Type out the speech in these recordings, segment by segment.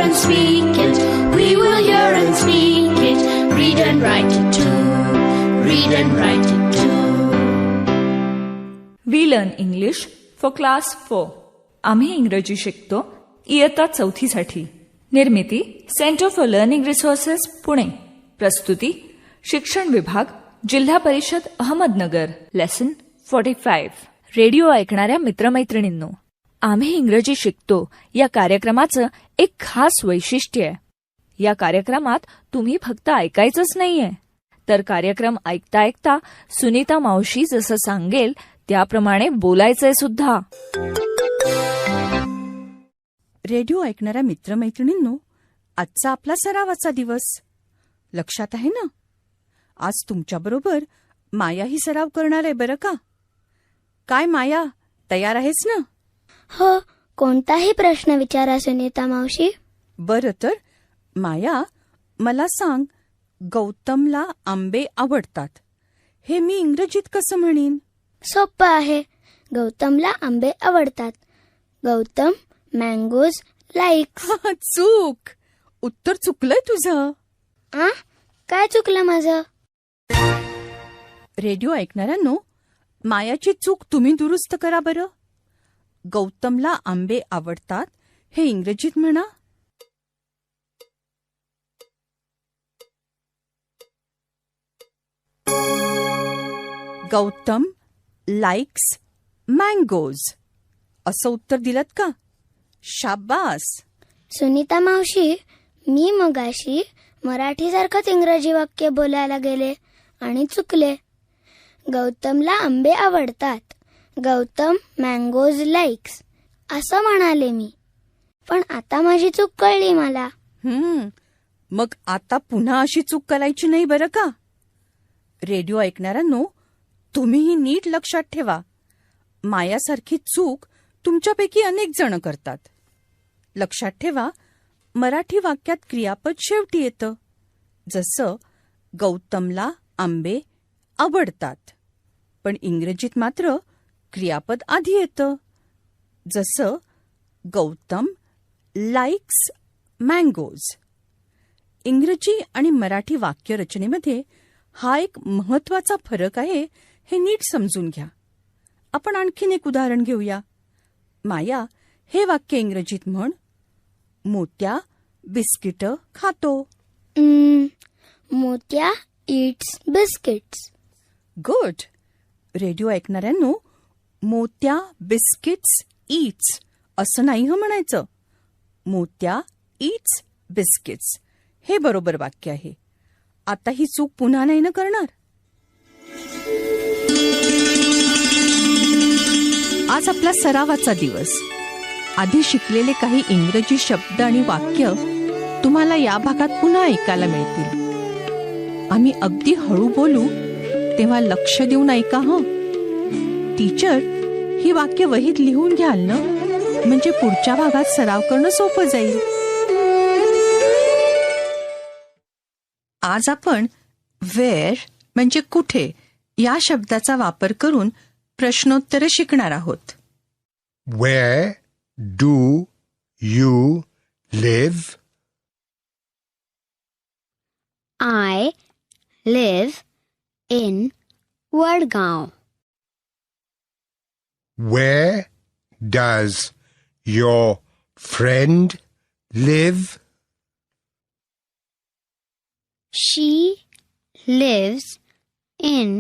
and speak it. We will hear and speak it. Read and write it too. Read and write it too. We learn English for class 4. आम्ही इंग्रजी शिकतो इयत्ता 4थी साठी. निर्मिती centre for learning resources Pune. प्रस्तुती शिक्षण विभाग जिल्हा परिषद अहमदनगर. लेसन 45. रेडिओ ऐकणाऱ्या मित्रमैत्रिणींनो, आम्ही इंग्रजी शिकतो या कार्यक्रमाचं एक खास वैशिष्ट्य आहे. या कार्यक्रमात तुम्ही फक्त ऐकायचंच नाहीये, तर कार्यक्रम ऐकता ऐकता सुनीता मावशी जसं सांगेल त्याप्रमाणे बोलायचंय सुद्धा. रेडिओ ऐकणाऱ्या मित्रमैत्रिणींनो, आजचा आपला सरावाचा दिवस लक्षात आहे ना? आज तुमच्याबरोबर मायाही सराव करणार आहे बरं का? काय माया, तयार आहेस ना? हो, कोणताही प्रश्न विचारा सुनीता मावशी. बरं तर माया, मला सांग, गौतमला आंबे आवडतात हे मी इंग्रजीत कसं म्हणीन? सोपं आहे. गौतमला आंबे आवडतात. Gautam mangoes likes. चूक. उत्तर चुकलंय तुझं. काय चुकलं माझं? रेडिओ ऐकणाऱ्यांनो, मायाची चूक तुम्ही दुरुस्त करा बरं. गौतमला आंबे आवडतात हे इंग्रजीत म्हणा. गौतम लाईक्स मँगोज असं उत्तर दिलत का? शाबास. सुनीता मावशी, मी मगाशी मराठीसारखंच इंग्रजी वाक्य बोलायला गेले आणि चुकले. गौतमला आंबे आवडतात. गौतम मँगोज लाईक्स असं म्हणाले मी. पण आता माझी चूक कळली मला. मग आता पुन्हा अशी चूक करायची नाही बरं का? रेडिओ ऐकणाऱ्यांनो, तुम्हीही नीट लक्षात ठेवा. मायासारखी चूक तुमच्यापैकी अनेक जण करतात. लक्षात ठेवा, मराठी वाक्यात क्रियापद शेवटी येतं. जसं गौतमला आंबे आवडतात, पण इंग्रजीत मात्र क्रियापद आधी येतं. जसं गौतम लाईक्स मँगोज. इंग्रजी आणि मराठी वाक्यरचनेमध्ये हा एक महत्वाचा फरक आहे, हे नीट समजून घ्या. आपण आणखीन एक उदाहरण घेऊया. माया, हे वाक्य इंग्रजीत म्हण. मोत्या बिस्किट खातो. मोत्या इट्स बिस्किट्स. गुड. रेडिओ ऐकणाऱ्यांनो, मोत्या बिस्किट्स इट्स असं नाही म्हणायचं. मोत्या इट्स बिस्किट्स हे बरोबर वाक्य आहे. आता ही चूक पुन्हा नाही ना करणार? आज आपला सरावाचा दिवस. आधी शिकलेले काही इंग्रजी शब्द आणि वाक्य तुम्हाला या भागात पुन्हा ऐकायला मिळतील. आम्ही अगदी हळू बोलू, तेव्हा लक्ष देऊन ऐका हं. टीचर, ही वाक्य वहीत लिहून घ्याल ना? म्हणजे पुढच्या भागात सराव करणं सोपं जाईल. आज आपण वेअर म्हणजे कुठे या शब्दाचा वापर करून प्रश्नोत्तरे शिकणार आहोत. Where do you live? I live in Wadgaon. Where does your friend live? She lives in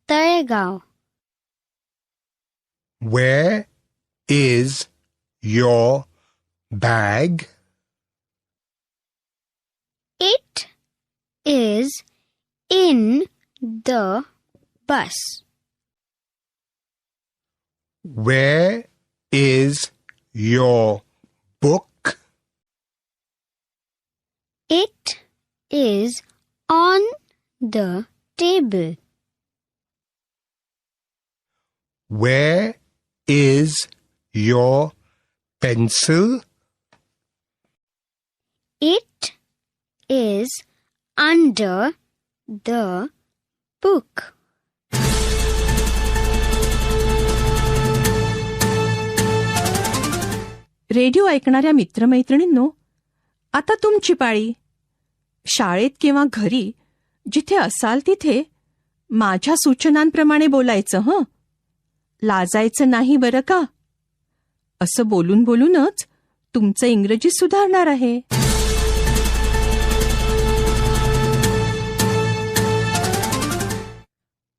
Talegaon. Where is your bag? It is in the bus. Where is your book? It is on the table. Where is your pencil? It is under the book. Radio ऐकणाऱ्या मित्रमैत्रिणींनो, आता तुमची पाळी. शाळेत किंवा घरी जिथे असाल तिथे माझ्या सूचनांप्रमाणे बोलायचं हं. लाजायचं नाही बरं का. असं बोलून बोलूनच तुमचं इंग्रजी सुधारणार आहे.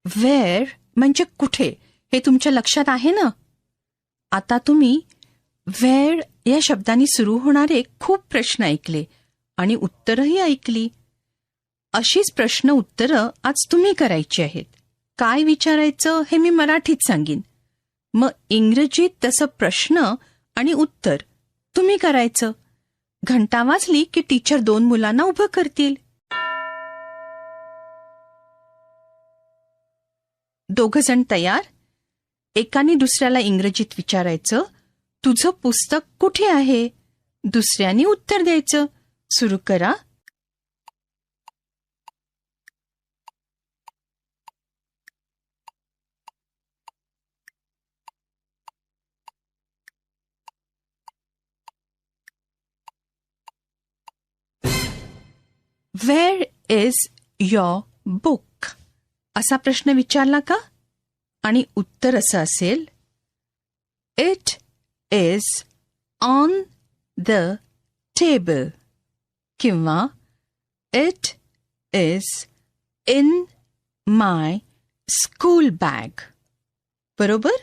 वेअर म्हणजे कुठे हे तुमच्या लक्षात आहे ना. आता तुम्ही वेअर या शब्दाने सुरू होणारे खूप प्रश्न ऐकले आणि उत्तरंही ऐकली. अशीच प्रश्न उत्तरं आज तुम्ही करायची आहेत. काय विचारायचं हे मी मराठीत सांगीन, मग इंग्रजीत तसं प्रश्न आणि उत्तर तुम्ही करायचं. घंटा वाजली की टीचर 2 मुलांना उभं करतील. दोघंजण तयार. एकाने दुसऱ्याला इंग्रजीत विचारायचं, तुझं पुस्तक कुठे आहे? दुसऱ्याने उत्तर द्यायचं. सुरू करा. Where is your book? असा प्रश्न विचारला का? आणि उत्तर असं असेल, It is on the table किंवा It is in my school bag. बरोबर?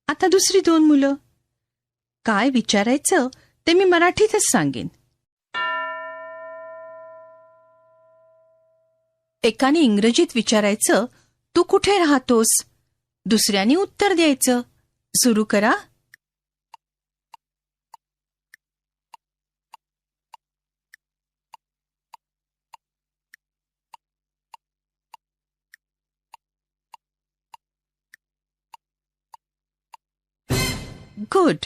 आता दुसरी 2 मुलं. काय विचारायचं ते मी मराठीतच सांगेन. एकाने इंग्रजीत विचारायचं, तू कुठे राहतोस? दुसऱ्याने उत्तर द्यायचं. सुरू करा. गुड.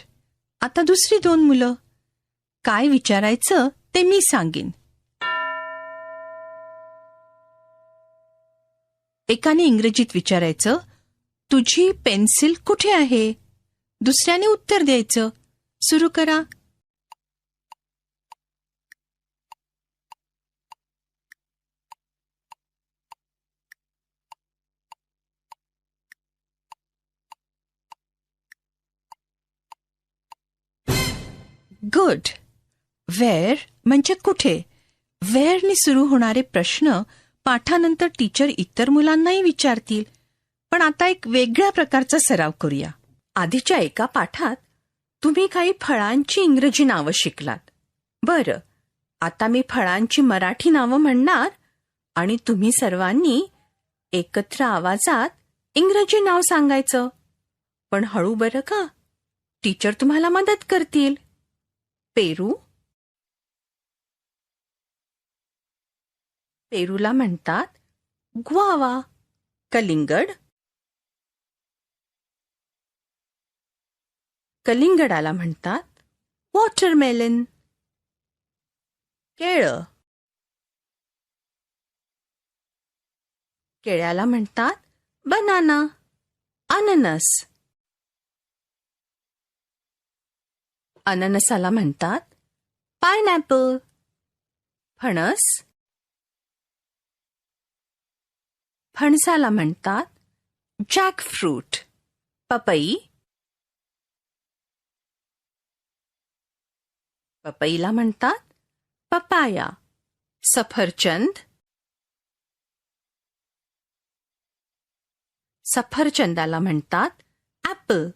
आता दुसरी 2 मुलं. काय विचारायचं ते मी सांगेन. एकाने इंग्रजीत विचारायचं, तुझी पेन्सिल कुठे आहे? दुसऱ्याने उत्तर द्यायचं. सुरू करा. गुड. वेअर म्हणजे कुठे. वेअरने सुरू होणारे प्रश्न पाठानंतर टीचर इतर मुलांनाही विचारतील. पण आता एक वेगळ्या प्रकारचा सराव करूया. आधीच्या एका पाठात तुम्ही काही फळांची इंग्रजी नावं शिकलात. बरं, आता मी फळांची मराठी नावं म्हणणार आणि तुम्ही सर्वांनी एकत्र आवाजात इंग्रजी नाव सांगायचं. पण हळू बरं का, टीचर तुम्हाला मदत करतील. पेरू. पेरूला म्हणतात ग्वावा. कलिंगड. कलिंगडाला म्हणतात वॉटरमेलन. केळं. केळ्याला म्हणतात बनाना. अननस. अननसाला म्हणतात पायनॅपल. फणस. फणसाला म्हणतात जॅकफ्रूट. पपई. पपईला म्हणतात पपाया. सफरचंद. सफरचंदाला म्हणतात ॲपल.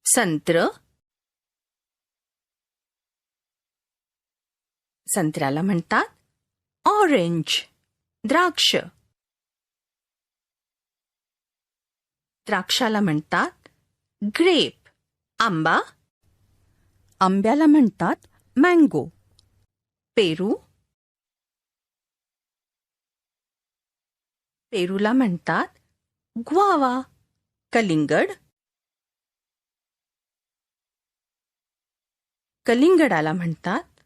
संत्र. संत्र्याला म्हणतात ऑरेंज. द्राक्ष. द्राक्षाला म्हणतात ग्रेप. आंबा. आंब्याला म्हणतात मँगो. पेरू. पेरूला म्हणतात ग्वावा. कलिंगड. कलिंगडाला म्हणतात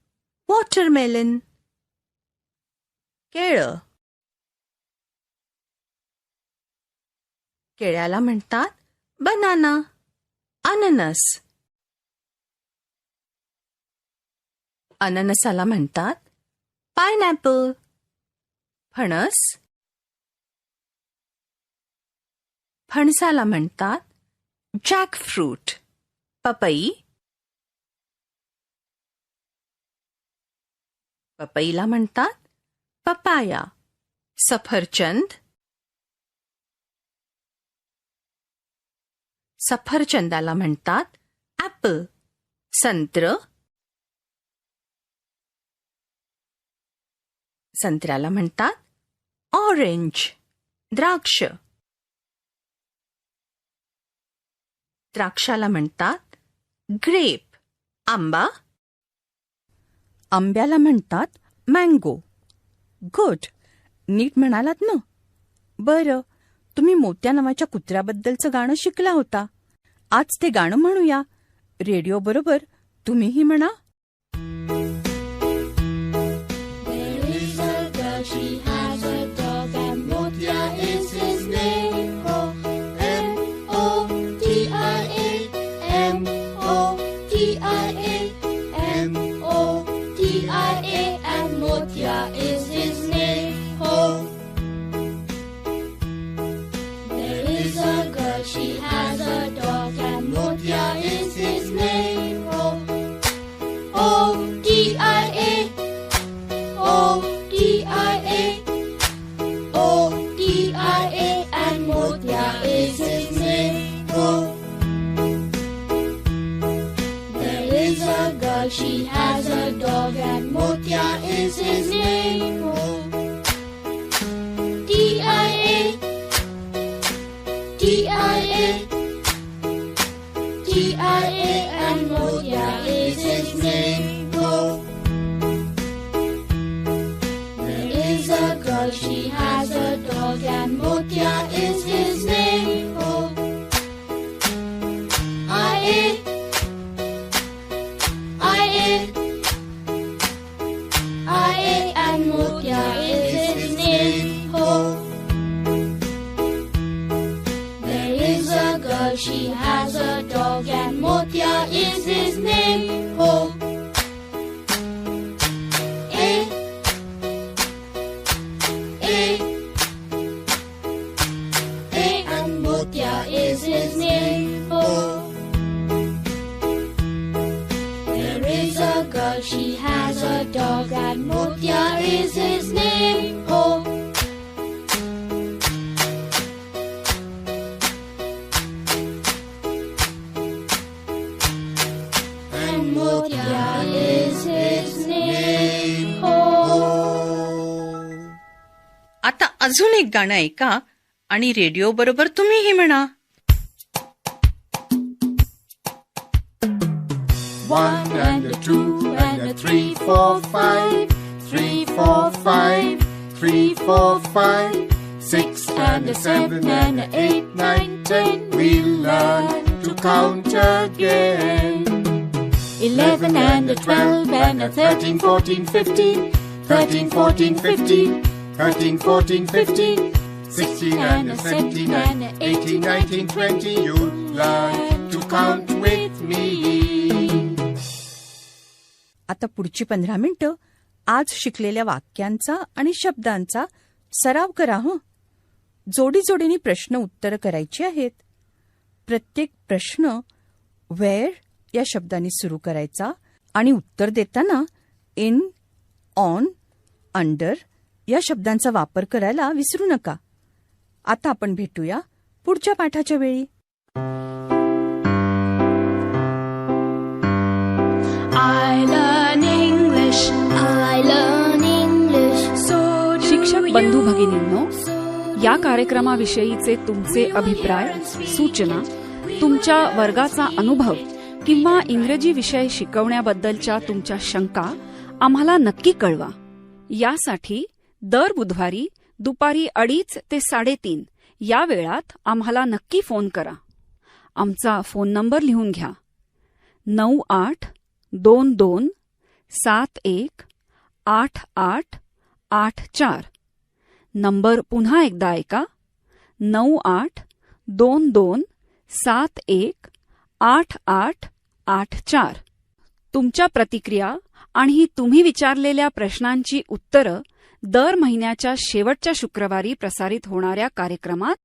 वॉटरमेलन. केळं. केळ्याला म्हणतात बनाना. अननस. अननसाला म्हणतात पायनॅपल. फणस. फणसाला म्हणतात जॅकफ्रूट. पपई. पपईला म्हणतात पपाया. सफरचंद. सफरचंदाला म्हणतात ॲपल. संत्र. संत्र्याला म्हणतात ऑरेंज. द्राक्ष. द्राक्षाला म्हणतात ग्रेप. आंबा. आंब्याला म्हणतात मँगो. गुड. नीट म्हणालात ना. बरं, तुम्ही मोत्या नावाच्या कुत्र्याबद्दलचं गाणं शिकला होता. आज ते गाणं म्हणूया. रेडिओ बरोबर तुम्हीही म्हणा. She has a dog and Motia is his name. Oh, M-O-T-I-A, M-O-T-I-A, M-O-T-I-A, and Motia is his name. Oh, there is a girl, she has a dog and Motia is his name. Oh, O-T-I-A, O-T-I-A, O-T-I-A, and Motia is his name. Oh, there is a girl, she has a dog, and Motia is his name. Oh, T-I-A, T-I-A, T-I-A, and Motia is his name. Oh, girl, she has a dog and Motia is his name. Oh, I-A, I-A, I-A, and Motia is his name. Oh, there is a girl, she has a dog and Motia is his name. Oh, is his name. Oh, there is a girl, she has a dog, and Motia is his name. Oh, and Motia is his name. Oh. आता अजून एक गाणं ऐका आणि radio बरोबर तुम्हीही म्हणा. 1 and a 2 and a 3, 4, 5. 3, 4, 5. 3, 4, 5. 6 and a 7 and a 8, 9, 10. We'll learn to count again. 11 and a 12 and a 13, 14, 15. 13, 14, 15. 13, 14, 15. 16 and a 17 and a 18, 19, 20. You'll learn to count with me. आता पुढची 15 मिनिटं आज शिकलेल्या वाक्यांचा आणि शब्दांचा सराव करा. जोडी जोडीने प्रश्न उत्तर करायची आहेत. प्रत्येक प्रश्न वेअर या शब्दाने सुरू करायचा आणि उत्तर देताना इन, ऑन, अंडर या शब्दांचा वापर करायला विसरू नका. आता आपण भेटूया पुढच्या पाठाच्या वेळी. I learn English, I learn English. So शिक्षक बंधू भगिनींनो, या कार्यक्रमाविषयीचे तुमचे अभिप्राय, सूचना, तुमच्या वर्गाचा अनुभव किंवा इंग्रजी विषय शिकवण्याबद्दलच्या तुमच्या शंका आम्हाला नक्की कळवा. यासाठी दर बुधवारी दुपारी 2:30 ते 3:30 या वेळात आम्हाला नक्की फोन करा. आमचा फोन नंबर लिहून घ्या. 9822718884. नंबर पुन्हा एकदा ऐका. 9822718884. तुमच्या प्रतिक्रिया आणि तुम्ही विचारलेल्या प्रश्नांची उत्तरं दर महिन्याच्या शेवटच्या शुक्रवारी प्रसारित होणाऱ्या कार्यक्रमात